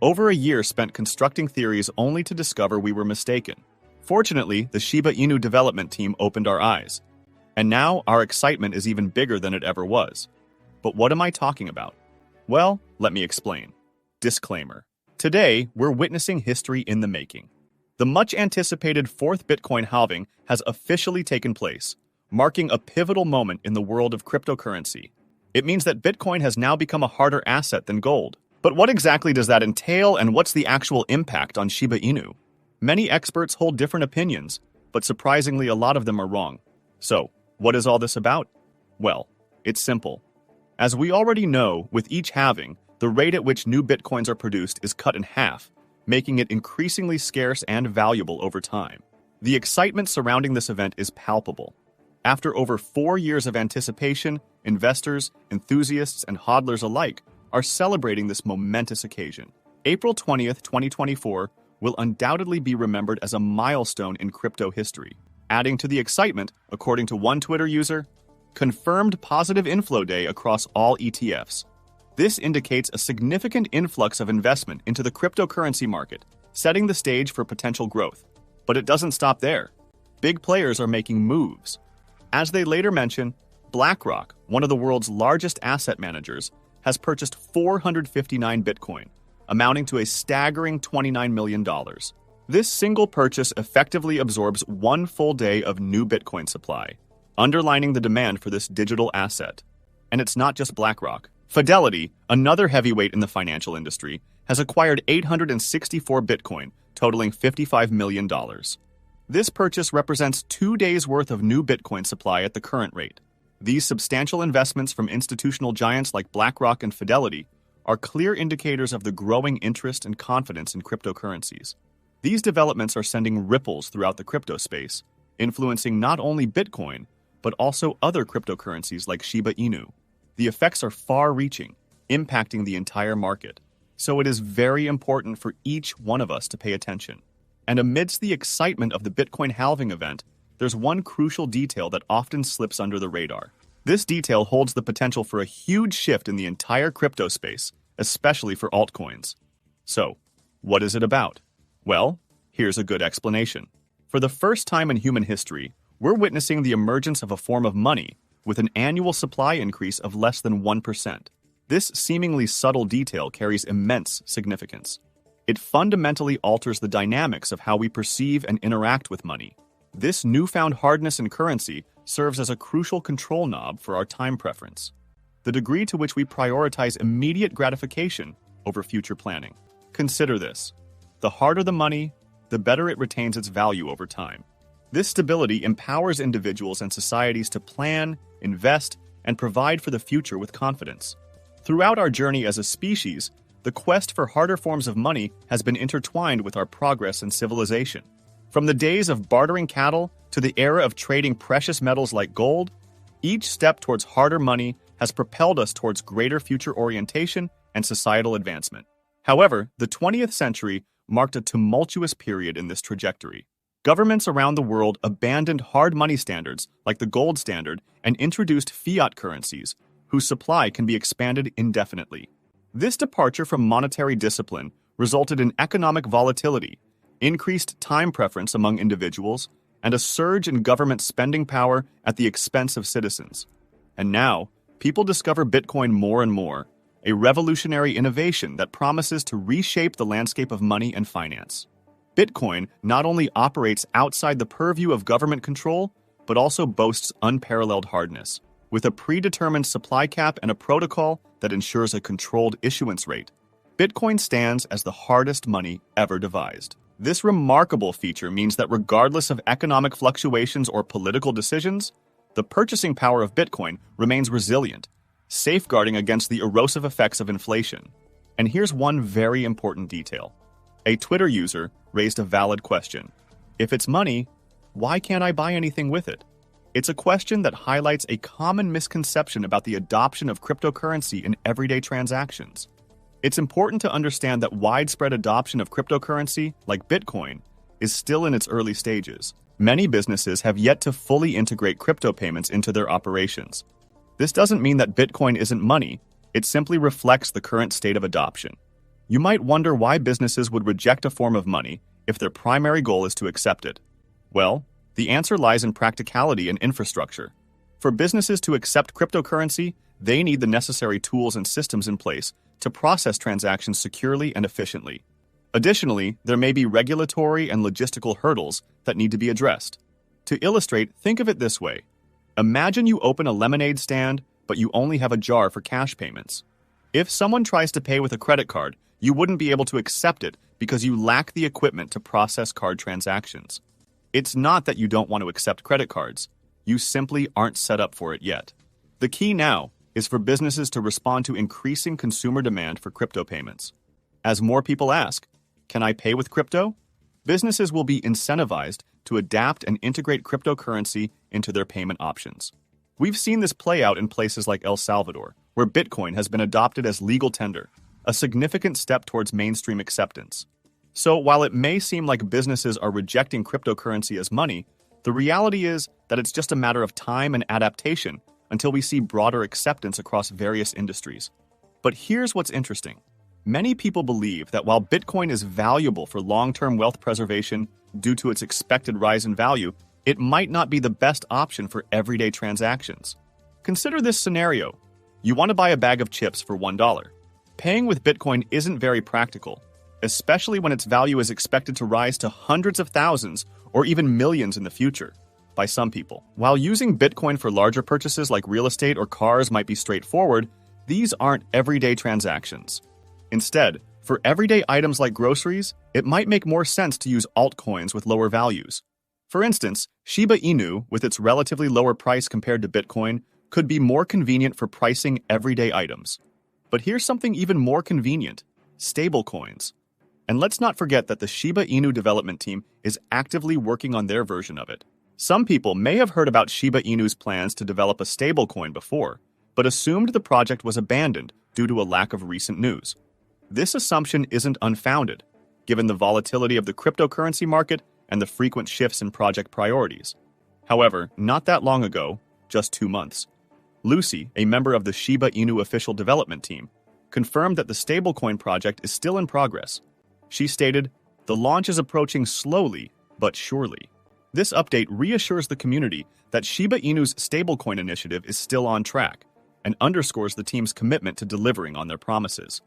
Over a year spent constructing theories only to discover we were mistaken. Fortunately, the Shiba Inu development team opened our eyes. And now our excitement is even bigger than it ever was. But what am I talking about? Well, let me explain. Disclaimer. Today, we're witnessing history in the making. The much-anticipated fourth Bitcoin halving has officially taken place, marking a pivotal moment in the world of cryptocurrency. It means that Bitcoin has now become a harder asset than gold. But what exactly does that entail, and what's the actual impact on Shiba Inu? Many experts hold different opinions, but surprisingly a lot of them are wrong. So, what is all this about? Well, it's simple. As we already know, with each halving, the rate at which new Bitcoins are produced is cut in half, making it increasingly scarce and valuable over time. The excitement surrounding this event is palpable. After over 4 years of anticipation, investors, enthusiasts, and hodlers alike are celebrating this momentous occasion. April 20th, 2024 will undoubtedly be remembered as a milestone in crypto history. Adding to the excitement, according to one Twitter user, confirmed positive inflow day across all ETFs. This indicates a significant influx of investment into the cryptocurrency market, setting the stage for potential growth. But it doesn't stop there. Big players are making moves. As they later mention, BlackRock, one of the world's largest asset managers, has purchased 459 Bitcoin, amounting to a staggering $29 million. This single purchase effectively absorbs 1 full day of new Bitcoin supply, underlining the demand for this digital asset. And it's not just BlackRock. Fidelity, another heavyweight in the financial industry, has acquired 864 Bitcoin, totaling $55 million. This purchase represents 2 days' worth of new Bitcoin supply at the current rate. These substantial investments from institutional giants like BlackRock and Fidelity are clear indicators of the growing interest and confidence in cryptocurrencies. These developments are sending ripples throughout the crypto space, influencing not only Bitcoin, but also other cryptocurrencies like Shiba Inu. The effects are far-reaching, impacting the entire market. So it is very important for each one of us to pay attention. And amidst the excitement of the Bitcoin halving event, there's one crucial detail that often slips under the radar. This detail holds the potential for a huge shift in the entire crypto space, especially for altcoins. So, what is it about? Well, here's a good explanation. For the first time in human history, we're witnessing the emergence of a form of money with an annual supply increase of less than 1%. This seemingly subtle detail carries immense significance. It fundamentally alters the dynamics of how we perceive and interact with money. This newfound hardness in currency serves as a crucial control knob for our time preference, the degree to which we prioritize immediate gratification over future planning. Consider this. The harder the money, the better it retains its value over time. This stability empowers individuals and societies to plan, invest, and provide for the future with confidence. Throughout our journey as a species, the quest for harder forms of money has been intertwined with our progress in civilization. From the days of bartering cattle to the era of trading precious metals like gold, each step towards harder money has propelled us towards greater future orientation and societal advancement. However, the 20th century marked a tumultuous period in this trajectory. Governments around the world abandoned hard money standards like the gold standard and introduced fiat currencies, whose supply can be expanded indefinitely. This departure from monetary discipline resulted in economic volatility, increased time preference among individuals, and a surge in government spending power at the expense of citizens. And now, people discover Bitcoin more and more, a revolutionary innovation that promises to reshape the landscape of money and finance. Bitcoin not only operates outside the purview of government control, but also boasts unparalleled hardness, with a predetermined supply cap and a protocol that ensures a controlled issuance rate. Bitcoin stands as the hardest money ever devised. This remarkable feature means that regardless of economic fluctuations or political decisions, the purchasing power of Bitcoin remains resilient, safeguarding against the erosive effects of inflation. And here's one very important detail. A Twitter user raised a valid question. If it's money, why can't I buy anything with it? It's a question that highlights a common misconception about the adoption of cryptocurrency in everyday transactions. It's important to understand that widespread adoption of cryptocurrency, like Bitcoin, is still in its early stages. Many businesses have yet to fully integrate crypto payments into their operations. This doesn't mean that Bitcoin isn't money, it simply reflects the current state of adoption. You might wonder why businesses would reject a form of money if their primary goal is to accept it. Well, the answer lies in practicality and infrastructure. For businesses to accept cryptocurrency, they need the necessary tools and systems in place to process transactions securely and efficiently. Additionally, there may be regulatory and logistical hurdles that need to be addressed. To illustrate, think of it this way. Imagine you open a lemonade stand, but you only have a jar for cash payments. If someone tries to pay with a credit card, you wouldn't be able to accept it because you lack the equipment to process card transactions. It's not that you don't want to accept credit cards. You simply aren't set up for it yet. The key now is for businesses to respond to increasing consumer demand for crypto payments. As more people ask, "Can I pay with crypto?" businesses will be incentivized to adapt and integrate cryptocurrency into their payment options. We've seen this play out in places like El Salvador, where Bitcoin has been adopted as legal tender, a significant step towards mainstream acceptance. So while it may seem like businesses are rejecting cryptocurrency as money, the reality is that it's just a matter of time and adaptation until we see broader acceptance across various industries. But here's what's interesting. Many people believe that while Bitcoin is valuable for long-term wealth preservation due to its expected rise in value, it might not be the best option for everyday transactions. Consider this scenario. You want to buy a bag of chips for $1. Paying with Bitcoin isn't very practical, especially when its value is expected to rise to hundreds of thousands or even millions in the future by some people. While using Bitcoin for larger purchases like real estate or cars might be straightforward, these aren't everyday transactions. Instead, for everyday items like groceries, it might make more sense to use altcoins with lower values. For instance, Shiba Inu, with its relatively lower price compared to Bitcoin, could be more convenient for pricing everyday items. But here's something even more convenient: stablecoins. And let's not forget that the Shiba Inu development team is actively working on their version of it. Some people may have heard about Shiba Inu's plans to develop a stablecoin before, but assumed the project was abandoned due to a lack of recent news. This assumption isn't unfounded, given the volatility of the cryptocurrency market and the frequent shifts in project priorities. However, not that long ago, just 2 months, Lucy, a member of the Shiba Inu official development team, confirmed that the stablecoin project is still in progress. She stated, "The launch is approaching slowly, but surely." This update reassures the community that Shiba Inu's stablecoin initiative is still on track and underscores the team's commitment to delivering on their promises.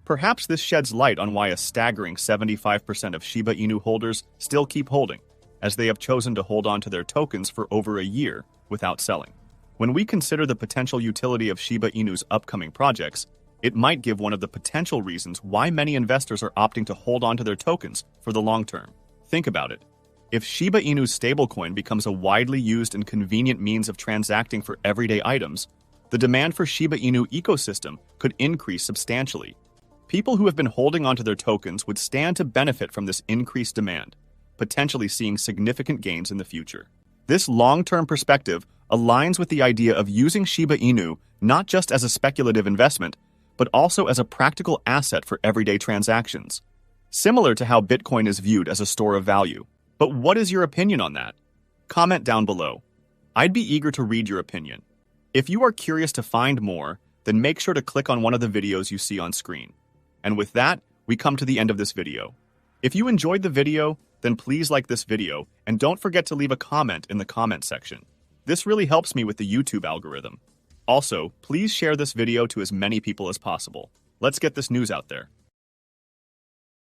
Perhaps this sheds light on why a staggering 75% of Shiba Inu holders still keep holding, as they have chosen to hold on to their tokens for over a year without selling. When we consider the potential utility of Shiba Inu's upcoming projects, it might give one of the potential reasons why many investors are opting to hold on to their tokens for the long term. Think about it. If Shiba Inu's stablecoin becomes a widely used and convenient means of transacting for everyday items, the demand for Shiba Inu ecosystem could increase substantially. People who have been holding onto their tokens would stand to benefit from this increased demand, potentially seeing significant gains in the future. This long-term perspective aligns with the idea of using Shiba Inu not just as a speculative investment, but also as a practical asset for everyday transactions, similar to how Bitcoin is viewed as a store of value. But what is your opinion on that? Comment down below. I'd be eager to read your opinion. If you are curious to find more, then make sure to click on one of the videos you see on screen. And with that, we come to the end of this video. If you enjoyed the video, then please like this video and don't forget to leave a comment in the comment section. This really helps me with the YouTube algorithm. Also, please share this video to as many people as possible. Let's get this news out there.